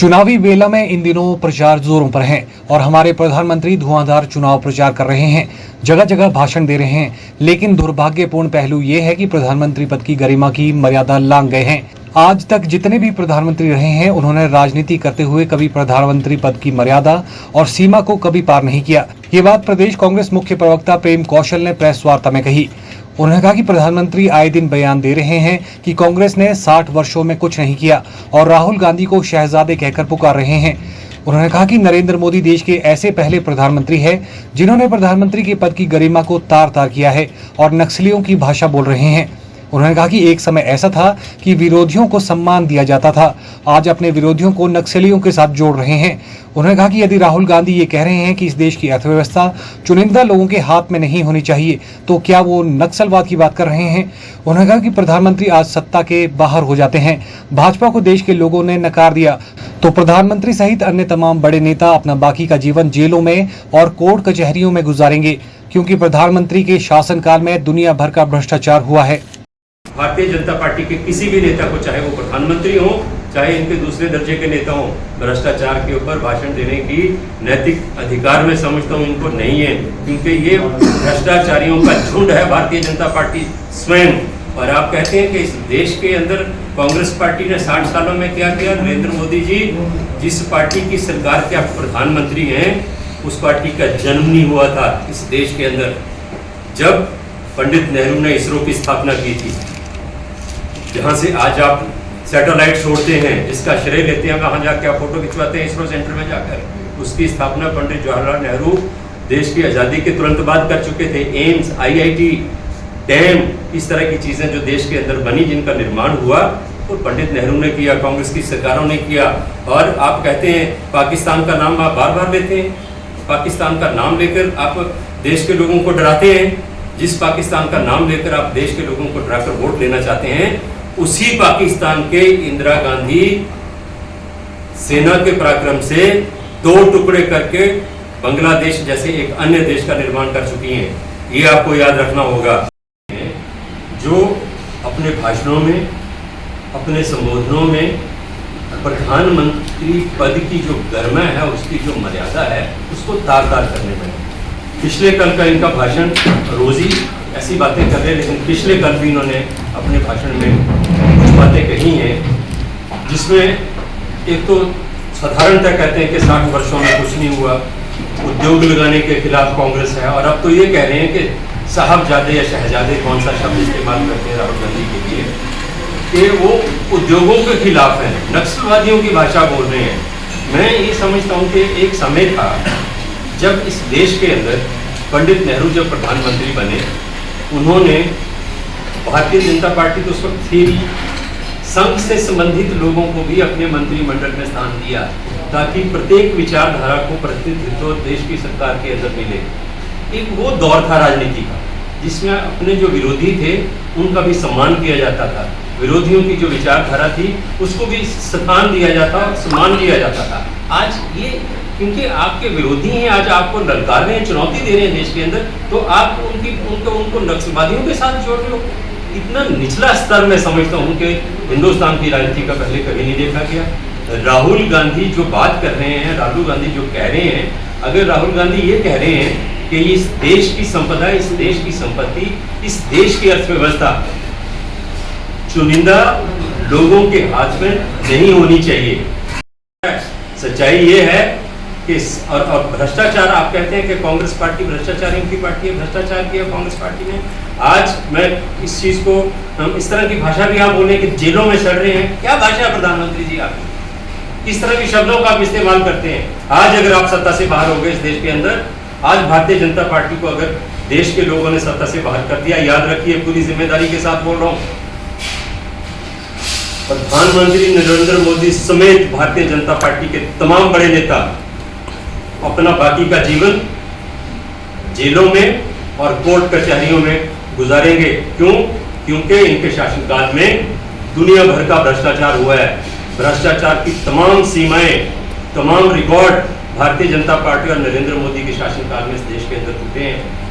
चुनावी बेला में इन दिनों प्रचार जोरों पर है और हमारे प्रधानमंत्री धुआंधार चुनाव प्रचार कर रहे हैं, जगह जगह भाषण दे रहे हैं। लेकिन दुर्भाग्यपूर्ण पहलू ये है कि प्रधानमंत्री पद की गरिमा की मर्यादा लांघ गए हैं। आज तक जितने भी प्रधानमंत्री रहे हैं, उन्होंने राजनीति करते हुए कभी प्रधानमंत्री पद की मर्यादा और सीमा को कभी पार नहीं किया। ये बात प्रदेश कांग्रेस मुख्य प्रवक्ता प्रेम कौशल ने प्रेस वार्ता में कही। उन्होंने कहा कि प्रधानमंत्री आए दिन बयान दे रहे हैं कि कांग्रेस ने 60 वर्षों में कुछ नहीं किया और राहुल गांधी को शहजादे कहकर पुकार रहे हैं। उन्होंने कहा कि नरेंद्र मोदी देश के ऐसे पहले प्रधानमंत्री हैं जिन्होंने प्रधानमंत्री के पद की गरिमा को तार तार किया है और नक्सलियों की भाषा बोल रहे हैं। उन्होंने कहा कि एक समय ऐसा था कि विरोधियों को सम्मान दिया जाता था, आज अपने विरोधियों को नक्सलियों के साथ जोड़ रहे हैं। उन्होंने कहा कि यदि राहुल गांधी ये कह रहे हैं कि इस देश की अर्थव्यवस्था चुनिंदा लोगों के हाथ में नहीं होनी चाहिए, तो क्या वो नक्सलवाद की बात कर रहे हैं। उन्होंने कहा कि प्रधानमंत्री आज सत्ता के बाहर हो जाते हैं, भाजपा को देश के लोगों ने नकार दिया तो प्रधानमंत्री सहित अन्य तमाम बड़े नेता अपना बाकी का जीवन जेलों में और कोर्ट कचहरियों में गुजारेंगे, क्योंकि प्रधानमंत्री के शासनकाल में दुनिया भर का भ्रष्टाचार हुआ है। भारतीय जनता पार्टी के किसी भी नेता को, चाहे वो प्रधानमंत्री हो चाहे इनके दूसरे दर्जे के नेता हो, भ्रष्टाचार के ऊपर भाषण देने की नैतिक अधिकार में समझता हूँ इनको नहीं है, क्योंकि ये भ्रष्टाचारियों का झुंड है भारतीय जनता पार्टी स्वयं। और आप कहते हैं कि इस देश के अंदर कांग्रेस पार्टी ने 60 सालों में क्या किया। नरेंद्र मोदी जी जिस पार्टी की सरकार के आप प्रधानमंत्री हैं, उस पार्टी का जन्म नहीं हुआ था इस देश के अंदर जब पंडित नेहरू ने इसरो की स्थापना की थी, जहां से आज आप सैटेलाइट छोड़ते हैं, जिसका श्रेय लेते हैं, कहाँ जाके आप फोटो खिंचवाते हैं इसरो सेंटर में जाकर। उसकी स्थापना पंडित जवाहरलाल नेहरू देश की आज़ादी के तुरंत बाद कर चुके थे। एम्स, IIT, डैम, इस तरह की चीज़ें जो देश के अंदर बनी, जिनका निर्माण हुआ, वो पंडित नेहरू ने किया, कांग्रेस की सरकारों ने किया। और आप कहते हैं पाकिस्तान का नाम आप बार बार लेते हैं, पाकिस्तान का नाम लेकर आप देश के लोगों को डराते हैं। जिस पाकिस्तान का नाम लेकर आप देश के लोगों को डराकर वोट लेना चाहते हैं, उसी पाकिस्तान के इंदिरा गांधी सेना के पराक्रम से 2 टुकड़े करके बांग्लादेश जैसे एक अन्य देश का निर्माण कर चुकी हैं। ये आपको याद रखना होगा। जो अपने भाषणों में, अपने संबोधनों में प्रधानमंत्री पद की जो गरिमा है, उसकी जो मर्यादा है, उसको तार तार करने में। पिछले कल का इनका भाषण, रोजी ऐसी बातें कर रहे हैं, लेकिन पिछले कल भी इन्होंने अपने भाषण में कुछ बातें कही हैं जिसमें एक तो साधारणतः कहते हैं कि 60 वर्षों में कुछ नहीं हुआ, उद्योग लगाने के खिलाफ कांग्रेस है। और अब तो ये कह रहे हैं कि साहबजादे या शहजादे, कौन सा शब्द इस्तेमाल करते हैं राहुल गांधी के लिए, कि वो उद्योगों के खिलाफ हैं, नक्सलवादियों की भाषा बोल रहे हैं। मैं ये समझता हूँ कि एक समय था जब इस देश के अंदर पंडित नेहरू जब प्रधानमंत्री बने, उन्होंने भारतीय जनता पार्टी तो उस वक्त थी, संघ से संबंधित लोगों को भी अपने मंत्रिमंडल में स्थान दिया, ताकि प्रत्येक विचारधारा को प्रतिनिधित्व देश की सरकार के अंदर मिले। एक वो दौर था राजनीति का, जिसमें अपने जो विरोधी थे उनका भी सम्मान किया जाता था, विरोधियों की जो विचारधारा थी उसको भी स्थान दिया जाता, सम्मान दिया जाता था। आज ये, क्योंकि आपके विरोधी हैं, आज आपको ललकार रहे हैं, चुनौती दे रहे हैं देश के अंदर, तो आप उनको नक्सलवादियों के साथ जोड़ रहे हो। इतना निचला स्तर मैं समझता हूँ कि हिंदुस्तान की राजनीति का पहले कभी नहीं देखा गया। राहुल गांधी जो बात कर रहे हैं, राहुल गांधी जो कह रहे हैं, अगर राहुल गांधी ये कह रहे हैं कि इस देश की संपदा, इस देश की संपत्ति, इस देश की अर्थव्यवस्था चुनिंदा लोगों के हाथ में नहीं होनी चाहिए, सच्चाई ये है कि और भ्रष्टाचार, आप कहते हैं कि कांग्रेस पार्टी भ्रष्टाचारियों की पार्टी है, भ्रष्टाचार किया कांग्रेस पार्टी ने। आज मैं इस चीज को, हम इस तरह की भाषा भी आप बोले कि जेलों में चढ़ रहे हैं, क्या भाषा है प्रधानमंत्री जी आपकी? किस तरह के शब्दों का आप इस्तेमाल करते हैं? आज अगर आप सत्ता से बाहर हो गए इस देश के अंदर, आज भारतीय जनता पार्टी को अगर देश के लोगों ने सत्ता से बाहर कर दिया, याद रखिए, पूरी जिम्मेदारी के साथ बोल रहा हूं, प्रधानमंत्री नरेंद्र मोदी समेत भारतीय जनता पार्टी के तमाम बड़े नेता अपना बाकी का जीवन जेलों में और कोर्ट कचहरियों में गुजारेंगे। क्यों? क्योंकि इनके शासनकाल में दुनिया भर का भ्रष्टाचार हुआ है। भ्रष्टाचार की तमाम सीमाएं, तमाम रिकॉर्ड भारतीय जनता पार्टी और नरेंद्र मोदी के शासनकाल में इस देश के अंदर टूटे हैं।